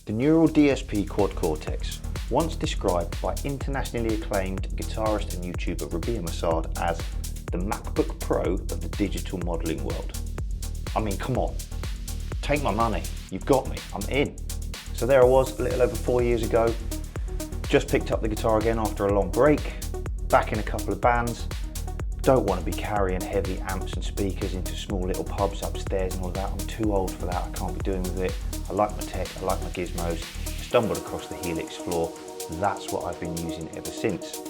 The Neural DSP Quad Cortex, once described by internationally acclaimed guitarist and YouTuber Rabia Masad as the MacBook Pro of the digital modelling world. I mean, come on, take my money, you've got me, I'm in. So there I was, a little over 4 years ago, just picked up the guitar again after a long break, back in a couple of bands. Don't want to be carrying heavy amps and speakers into small little pubs upstairs and all that. I'm too old for that, I can't be doing with it. I like my tech, I like my gizmos. Stumbled across the Helix floor. That's what I've been using ever since,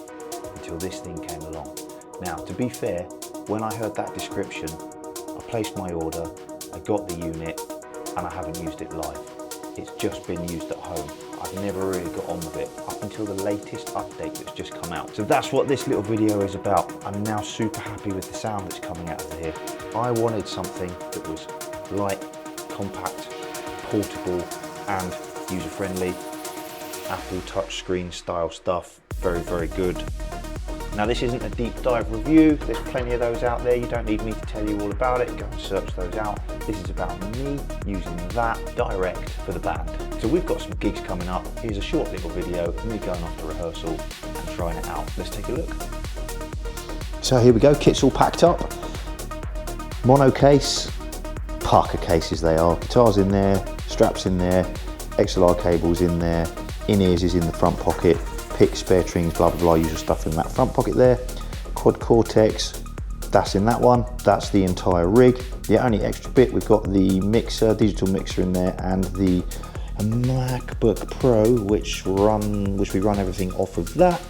until this thing came along. Now, to be fair, when I heard that description, I placed my order, I got the unit, and I haven't used it live. It's just been used at home. I've never really got on with it up until the latest update that's just come out. So that's what this little video is about. I'm now super happy with the sound that's coming out of here. I wanted something that was light, compact, portable, and user-friendly. Apple touchscreen style stuff, very, very good. Now this isn't a deep dive review, there's plenty of those out there, you don't need me to tell you all about it, go and search those out. This is about me using that direct for the band. So we've got some gigs coming up, here's a short little video of me going off to rehearsal and trying it out. Let's take a look. So here we go, kit's all packed up. Mono case, Parker cases they are, guitars in there, straps in there, XLR cables in there, in-ears is in the front pocket, pick, spare strings, blah, blah, blah, usual stuff in that front pocket there. Quad Cortex, that's in that one. That's the entire rig. The only extra bit, we've got the mixer, digital mixer in there, and the MacBook Pro, which we run everything off of that.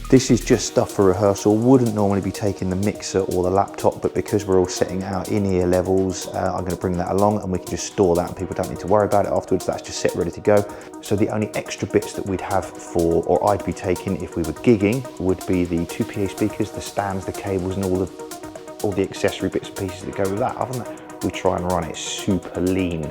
This is just stuff for rehearsal. Wouldn't normally be taking the mixer or the laptop, but because we're all setting our in-ear levels, I'm gonna bring that along and we can just store that and people don't need to worry about it afterwards. That's just set ready to go. So the only extra bits that we'd have for, or I'd be taking if we were gigging, would be the 2 PA speakers, the stands, the cables, and all the accessory bits and pieces that go with that. Other than that, we try and run it super lean,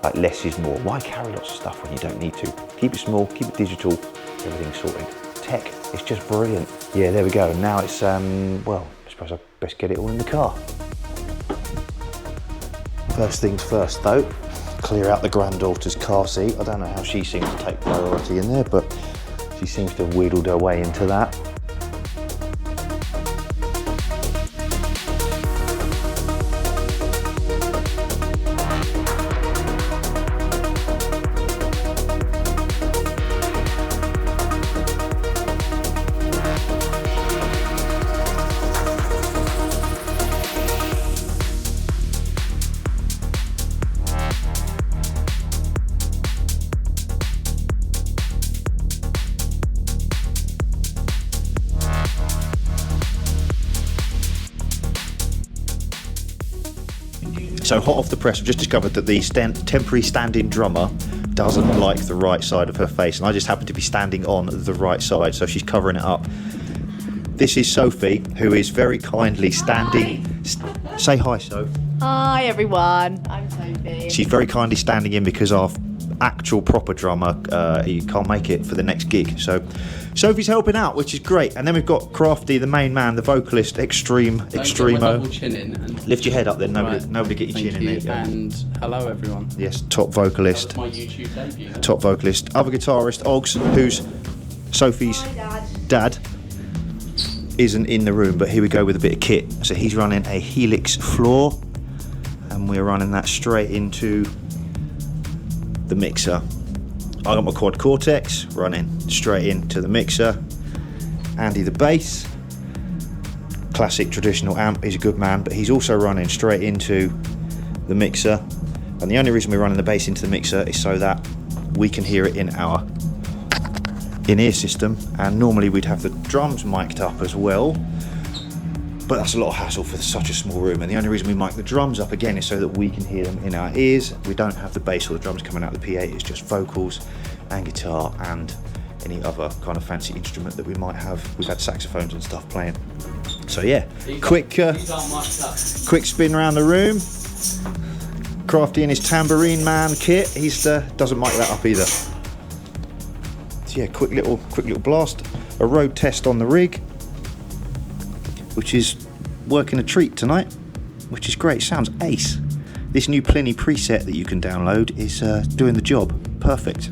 like less is more. Why carry lots of stuff when you don't need to? Keep it small, keep it digital, everything's sorted. Tech, it's just brilliant. Yeah, there we go. Now it's, well, I suppose I best get it all in the car. First things first though, clear out the granddaughter's car seat. I don't know how she seems to take priority in there, but she seems to have wheedled her way into that. So hot off the press, I've just discovered that the temporary stand-in drummer doesn't like the right side of her face, and I just happen to be standing on the right side, so she's covering it up. This is Sophie, who is very kindly standing. Say hi, Soph. Hi everyone, I'm Sophie. She's very kindly standing in because our actual proper drummer, he can't make it for the next gig. So Sophie's helping out, which is great. And then we've got Crafty, the main man, the vocalist, Extremo. Lift your head up then, nobody get your chin in there. And hello everyone. Yes, top vocalist. That's my YouTube debut. Top vocalist. Other guitarist, Oggs, who's Sophie's dad, isn't in the room, but here we go with a bit of kit. So he's running a Helix floor, and we're running that straight into the mixer. I got my Quad Cortex running straight into the mixer. Andy the bass, classic traditional amp, he's a good man, but he's also running straight into the mixer. And the only reason we're running the bass into the mixer is so that we can hear it in our in-ear system, and normally we'd have the drums mic'd up as well, but that's a lot of hassle for such a small room. And the only reason we mic the drums up again is so that we can hear them in our ears. We don't have the bass or the drums coming out of the PA, it's just vocals and guitar and any other kind of fancy instrument that we might have. We've had saxophones and stuff playing. So yeah, quick spin around the room. Crafty in his tambourine man kit, he's doesn't mic that up either. So yeah, quick little blast. A road test on the rig, which is working a treat tonight, which is great. Sounds ace. This new Pliny preset that you can download is doing the job. Perfect.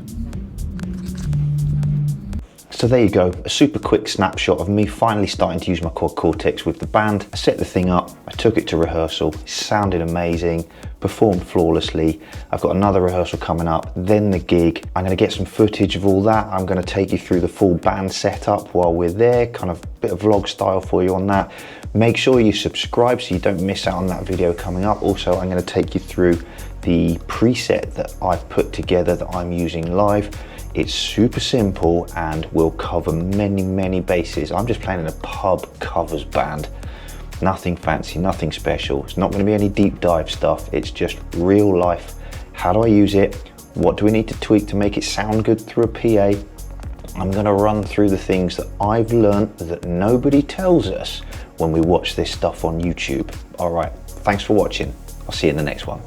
So there you go, a super quick snapshot of me finally starting to use my Quad Cortex with the band. I set the thing up, I took it to rehearsal, it sounded amazing, performed flawlessly. I've got another rehearsal coming up, then the gig. I'm gonna get some footage of all that. I'm gonna take you through the full band setup while we're there, kind of bit of vlog style for you on that. Make sure you subscribe so you don't miss out on that video coming up. Also, I'm gonna take you through the preset that I've put together that I'm using live. It's super simple and will cover many bases. I'm just playing in a pub covers band. Nothing fancy, nothing special. It's not going to be any deep dive stuff. It's just real life. How do I use it? What do we need to tweak to make it sound good through a PA? I'm going to run through the things that I've learned that nobody tells us when we watch this stuff on YouTube. All right, thanks for watching. I'll see you in the next one.